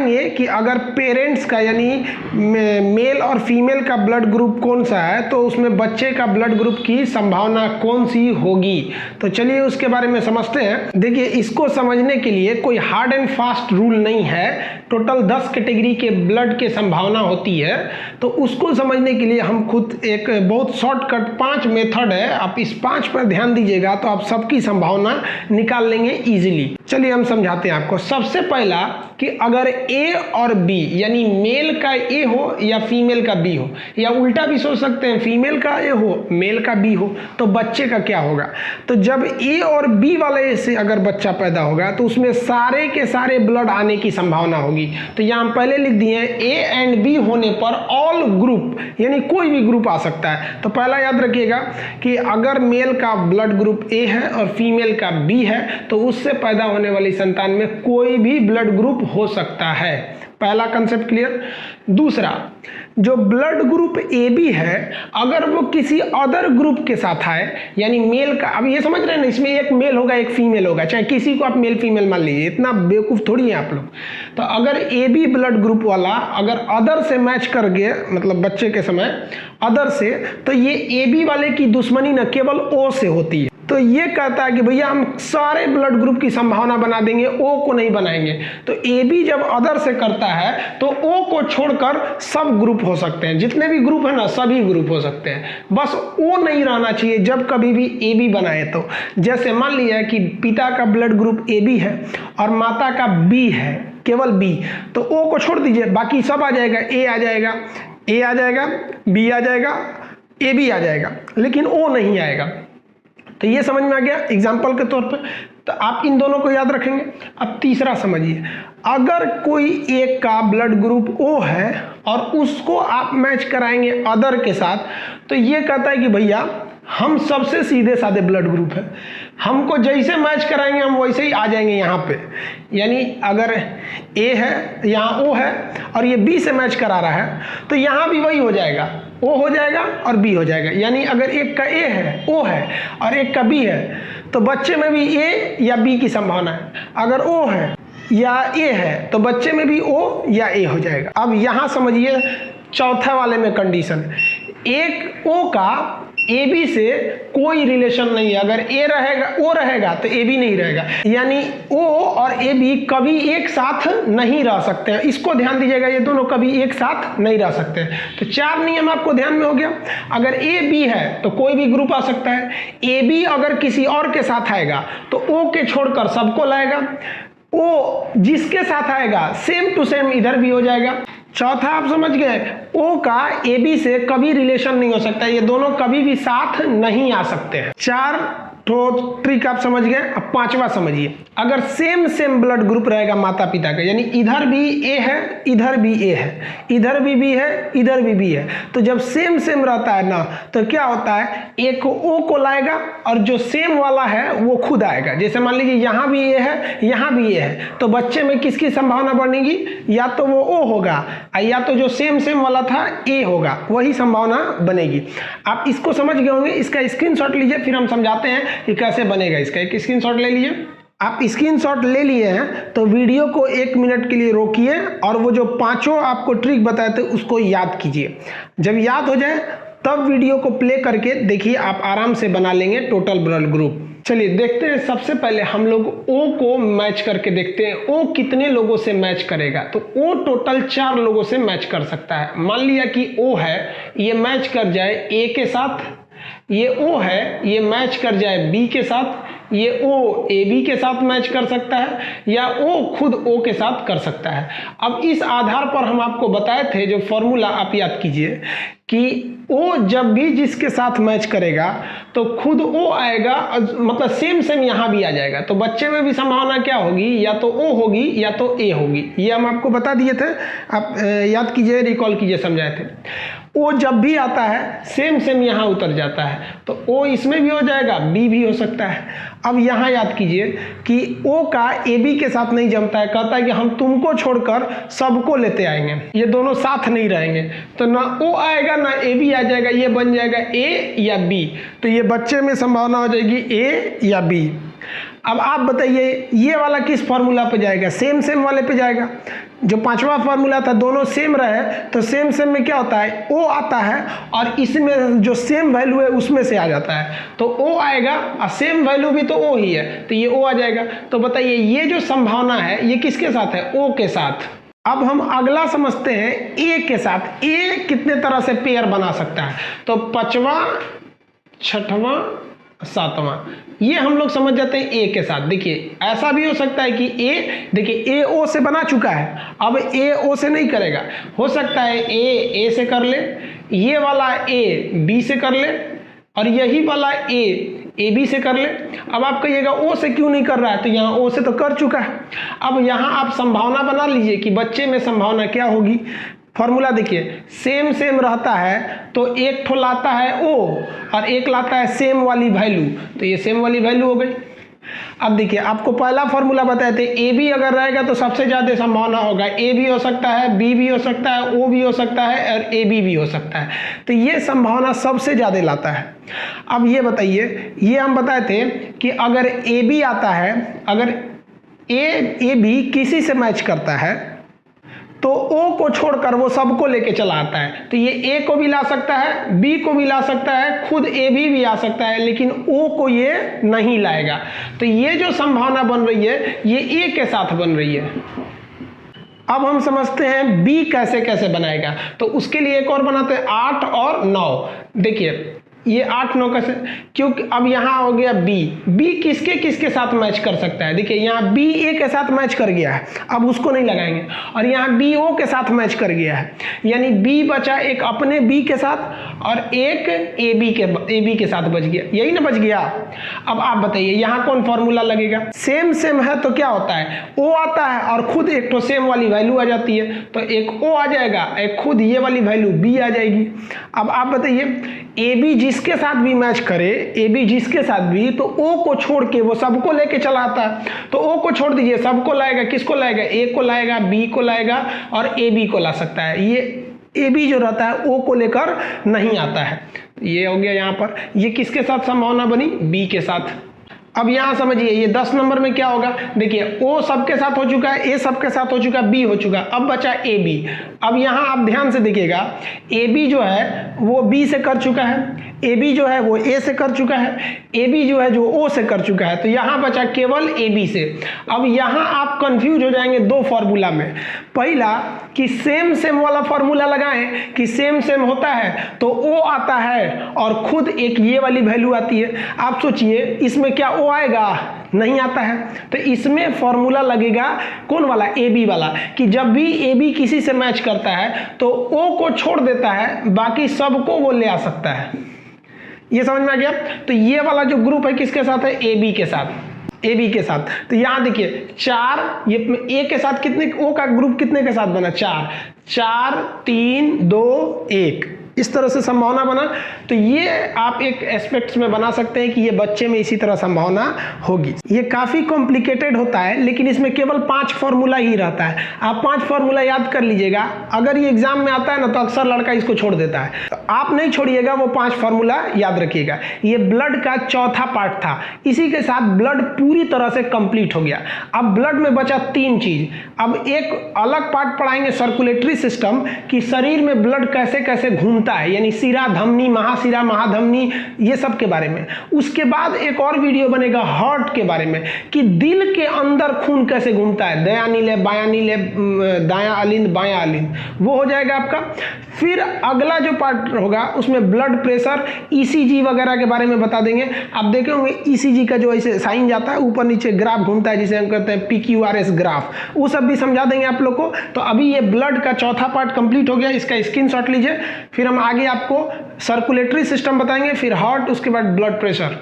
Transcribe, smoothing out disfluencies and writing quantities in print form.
बताएंगे कि अगर पेरेंट्स का यानी मेल और फीमेल का ब्लड ग्रुप कौन सा है तो उसमें बच्चे का ब्लड ग्रुप की संभावना कौन सी होगी। तो चलिए उसके बारे में समझते हैं। देखिए, इसको समझने के लिए कोई हार्ड एंड फास्ट रूल नहीं है। टोटल 10 कैटेगरी के ब्लड के संभावना होती है। तो उसको समझने के लिए हम खुद एक बहुत शॉर्टकट 5 मेथड है, आप इस 5 पर ध्यान दीजिएगा तो आप सबकी संभावना निकाल लेंगे इजीली। चलिए हम समझाते हैं आपको। सबसे पहला कि अगर ए और बी यानी मेल का ए हो या फीमेल का बी हो, या उल्टा भी सोच सकते हैं, फीमेल का ए हो मेल का बी हो, तो बच्चे का क्या होगा। तो जब ए और बी वाले से अगर बच्चा पैदा होगा तो उसमें सारे के सारे ब्लड आने की संभावना होगी। तो यहाँ हम पहले लिख दिए ए एंड बी होने पर ऑल ग्रुप यानी कोई भी ग्रुप आ सकता है। तो पहला याद रखिएगा कि अगर मेल का ब्लड ग्रुप ए है और फीमेल का बी है तो उससे पैदा होने वाली संतान में कोई भी ब्लड ग्रुप हो सकता है। पहला कंसेप्ट क्लियर। दूसरा, जो ब्लड ग्रुप ए बी है अगर वो किसी अदर ग्रुप के साथ है यानी मेल का, अब ये समझ रहे हैं ना, इसमें एक मेल होगा एक फीमेल होगा, चाहे किसी को आप मेल फीमेल मान लीजिए, इतना बेवकूफ़ थोड़ी है आप लोग। तो अगर ए बी ब्लड ग्रुप वाला अगर अदर से मैच कर गए मतलब बच्चे के समय अदर से, तो ये ए बी वाले की दुश्मनी न केवल ओ से होती है। तो ये कहता है कि भैया हम सारे ब्लड ग्रुप की संभावना बना देंगे, ओ को नहीं बनाएंगे। तो ए बी जब अदर से करता है तो ओ को छोड़कर सब ग्रुप हो सकते हैं, जितने भी ग्रुप है ना सभी ग्रुप हो सकते हैं, बस ओ नहीं रहना चाहिए जब कभी भी ए बी बनाए। तो जैसे मान लिया कि पिता का ब्लड ग्रुप ए बी है और माता का बी है, केवल बी, तो ओ को छोड़ दीजिए, बाकी सब आ जाएगा, ए आ जाएगा, ए आ जाएगा, बी आ जाएगा, ए बी आ जाएगा, लेकिन ओ नहीं आएगा। तो ये समझ में आ गया एग्जाम्पल के तौर पे। तो आप इन दोनों को याद रखेंगे। अब तीसरा समझिए, अगर कोई एक का ब्लड ग्रुप ओ है और उसको आप मैच कराएंगे अदर के साथ, तो ये कहता है कि भैया हम सबसे सीधे साधे ब्लड ग्रुप है, हमको जैसे मैच कराएंगे हम वैसे ही आ जाएंगे यहाँ पे। यानी अगर ए है यहाँ ओ है और ये बी से मैच करा रहा है तो यहाँ भी वही हो जाएगा, ओ हो जाएगा और बी हो जाएगा। यानी अगर एक का ए है ओ है और एक का बी है तो बच्चे में भी ए या बी की संभावना है। अगर ओ है या ए है तो बच्चे में भी ओ या ए हो जाएगा। अब यहाँ समझिए चौथा वाले में कंडीशन, एक ओ का ए बी से कोई रिलेशन नहीं है। अगर ए रहेगा ओ रहेगा तो ए बी नहीं रहेगा, यानी ओ और ए बी कभी एक साथ नहीं रह सकते हैं। इसको ध्यान दीजिएगा, ये दोनों कभी एक साथ नहीं रह सकते। तो 4 नियम आपको ध्यान में हो गया। अगर ए बी है तो कोई भी ग्रुप आ सकता है, ए बी अगर किसी और के साथ आएगा तो ओ के छोड़कर सबको लाएगा, ओ जिसके साथ आएगा सेम टू सेम इधर भी हो जाएगा। चौथा आप समझ गए, ओ का ए बी से कभी रिलेशन नहीं हो सकता, ये दोनों कभी भी साथ नहीं आ सकते हैं। 4 तो ट्रिक आप समझ गए। अब 5वां समझिए, अगर सेम ब्लड ग्रुप रहेगा माता पिता का, यानी इधर भी ए है इधर भी ए है, इधर भी बी है इधर भी बी है, तो जब सेम रहता है ना तो क्या होता है, एक ओ को लाएगा और जो सेम वाला है वो खुद आएगा। जैसे मान लीजिए यहाँ भी ए है यहाँ भी ए है, तो बच्चे में किसकी संभावना बनेगी, या तो वो ओ होगा या तो जो सेम वाला था ए होगा, वही संभावना बनेगी। आप इसको समझ गए होंगे। इसका स्क्रीनशॉट लीजिए, फिर हम समझाते हैं कि कैसे बनेगा। इसका एक स्क्रीनशॉट ले लीजिए। आप स्क्रीनशॉट ले लिए हैं तो वीडियो को 1 मिनट के लिए रोकिए और वो जो 5 आपको ट्रिक बताए थे उसको याद कीजिए। जब याद हो जाए तब वीडियो को प्ले करके देखिए, आप आराम से बना लेंगे टोटल ब्लड ग्रुप। चलिए देखते हैं। सबसे पहले हम लोग ओ को मैच करके देखते हैं, ओ कितने लोगों से मैच करेगा। तो ओ टोटल 4 लोगों से मैच कर सकता है। मान लिया कि ओ है, ये मैच कर जाए ए के साथ, ये ओ है ये मैच कर जाए बी के साथ, ये ओ ए बी के साथ मैच कर सकता है, या ओ खुद ओ के साथ कर सकता है। अब इस आधार पर हम आपको बताए थे जो फॉर्मूला, आप याद कीजिए कि ओ जब भी जिसके साथ मैच करेगा तो खुद ओ आएगा, मतलब सेम यहाँ भी आ जाएगा। तो बच्चे में भी संभावना क्या होगी, या तो ओ होगी या तो ए होगी। ये हम आपको बता दिए थे, आप याद कीजिए, रिकॉल कीजिए, समझाए थे। ओ जब भी आता है सेम यहाँ उतर जाता है, तो ओ इसमें भी हो जाएगा, बी भी हो सकता है। अब यहाँ याद कीजिए कि ओ का ए बी के साथ नहीं जमता है, कहता है कि हम तुमको छोड़कर सबको लेते आएंगे, ये दोनों साथ नहीं रहेंगे, तो ना ओ आएगा ना ए बी आ जाएगा, ये बन जाएगा ए या बी। तो ये बच्चे में संभावना हो जाएगी ए या बी। अब आप बताइए ये वाला किस फॉर्मूला पे जाएगा, सेम वाले पे जाएगा। जो पांचवा फॉर्मूला था दोनों सेम रहे तो सेम में क्या होता है, ओ आता है और इसमें जो सेम वैल्यू है उसमें से आ जाता है, तो ओ आएगा और सेम वैल्यू भी तो ओ ही है, तो ये ओ आ जाएगा। तो बताइए ये जो संभावना है ये किसके साथ है, ओ के साथ। अब हम अगला समझते हैं ए के साथ। ए कितने तरह से पेयर बना सकता है, तो पांचवा, छठवां, सातवां, ये हम लोग समझ जाते हैं ए के साथ। देखिए ऐसा भी हो सकता है कि ए, देखिए ए ओ से बना चुका है, अब ए ओ से नहीं करेगा, हो सकता है ए से कर ले, ये वाला ए बी से कर ले और यही वाला ए बी से कर ले। अब आप कहिएगा ओ से क्यों नहीं कर रहा है, तो यहाँ ओ से तो कर चुका है। अब यहाँ आप संभावना बना लीजिए कि बच्चे में संभावना क्या होगी। फॉर्मूला देखिए सेम रहता है तो एक ठो लाता है ओ और एक लाता है सेम वाली वैल्यू, तो ये सेम वाली वैल्यू हो गई। अब देखिए आपको पहला फॉर्मूला बताए थे ए बी अगर रहेगा तो सबसे ज़्यादा संभावना होगा, ए भी हो सकता है, बी भी हो सकता है, ओ भी हो सकता है और ए बी भी हो सकता है, तो ये संभावना सबसे ज़्यादा लाता है। अब ये बताइए, ये हम बताए थे कि अगर ए बी आता है, अगर ए बी किसी से मैच करता है तो ओ को छोड़कर वो सबको लेके चला आता है, तो ये ए को भी ला सकता है, बी को भी ला सकता है, खुद ए भी आ सकता है, लेकिन ओ को ये नहीं लाएगा। तो ये जो संभावना बन रही है ये ए के साथ बन रही है। अब हम समझते हैं बी कैसे बनाएगा, तो उसके लिए एक और बनाते हैं 8 और 9। देखिए ये 8 9 कैसे, क्योंकि अब यहाँ हो गया बी किसके साथ मैच कर सकता है। देखिए यहाँ बी ए के साथ मैच कर गया है, अब उसको नहीं लगाएंगे, और यहाँ बी ओ के साथ मैच कर गया है, यानी बी बचा एक अपने बी के साथ और एक ए बी के साथ बच गया, यही ना बच गया। अब आप बताइए यहाँ कौन फॉर्मूला लगेगा, सेम है तो क्या होता है, ओ आता है और खुद एक तो सेम वाली वैल्यू आ जाती है, तो एक ओ आ जाएगा, एक खुद ये वाली वैल्यू बी आ जाएगी। अब आप बताइए ए बी जिसके साथ भी मैच करे, ए बी जिसके साथ भी, तो ओ को छोड़ के वो सबको लेके चला आता है, तो ओ को छोड़ दीजिए, सबको लाएगा, किसको लाएगा, ए को लाएगा, बी को लाएगा और ए बी को ला सकता है। ये ए बी जो रहता है ओ को लेकर नहीं आता है। ये हो गया यहाँ पर, ये किसके साथ संभावना बनी, बी के साथ। अब यहाँ समझिए ये 10 नंबर में क्या होगा, देखिए ओ सबके साथ हो चुका है, ए सबके साथ हो चुका है, बी हो चुका, अब बचा ए बी। अब यहाँ आप ध्यान से देखिएगा ए बी जो है वो बी से कर चुका है, ए बी जो है वो ए से कर चुका है, ए बी जो है जो ओ से कर चुका है, तो यहाँ बचा केवल ए बी से। अब यहाँ आप कंफ्यूज हो जाएंगे दो फॉर्मूला में, पहला कि सेम वाला फॉर्मूला लगाएं कि सेम होता है तो ओ आता है और खुद एक ये वाली वैल्यू आती है। आप सोचिए इसमें क्या ओ आएगा, नहीं आता है, तो इसमें फॉर्मूला लगेगा कौन वाला, ए बी वाला, कि जब भी ए बी किसी से मैच करता है तो ओ को छोड़ देता है, बाकी सबको वो ले आ सकता है। ये समझ में आ गया। तो ये वाला जो ग्रुप है किसके साथ है, ए बी के साथ, ए बी के साथ। तो यहाँ देखिए 4, ये ए के साथ कितने, ओ का ग्रुप कितने के साथ बना, 4 3 2 1, इस तरह से संभावना बना। तो ये आप एक एस्पेक्ट्स में बना सकते हैं कि ये बच्चे में इसी तरह संभावना होगी। ये काफी कॉम्प्लिकेटेड होता है, लेकिन इसमें केवल 5 फॉर्मूला ही रहता है। आप 5 फॉर्मूला याद कर लीजिएगा, अगर ये एग्जाम में आता है ना तो अक्सर लड़का इसको छोड़ देता है, तो आप नहीं छोड़िएगा, वो 5 फॉर्मूला याद रखिएगा। ये ब्लड का चौथा पार्ट था, इसी के साथ ब्लड पूरी तरह से कंप्लीट हो गया। अब ब्लड में बचा 3 चीज। अब एक अलग पार्ट पढ़ाएंगे सर्कुलेटरी सिस्टम, कि शरीर में ब्लड कैसे घूमता है, यानी शिरा धमनी, महाशिरा, महाधमनी, ये सब के बारे में। उसके बाद एक और वीडियो बनेगा हार्ट के बारे में, कि दिल के अंदर खून कैसे घूमता है, दया नीले बाया नीले, दाया अलिंद बाया अलिंद, वो हो जाएगा आपका। फिर अगला जो पार्ट होगा उसमें ब्लड प्रेशर, ईसीजी वगैरह के बारे में बता देंगे। आप देखे होंगे ईसीजी का जो ऐसे साइन जाता है, ऊपर नीचे ग्राफ घूमता है, जिसे हम कहते हैं PQRS ग्राफ, वो सब भी समझा देंगे आप लोग को। तो अभी ये ब्लड का चौथा पार्ट कंप्लीट हो गया, इसका स्क्रीनशॉट लीजिए। फिर हम आगे आपको सर्कुलेटरी सिस्टम बताएंगे, फिर हार्ट, उसके बाद ब्लड प्रेशर।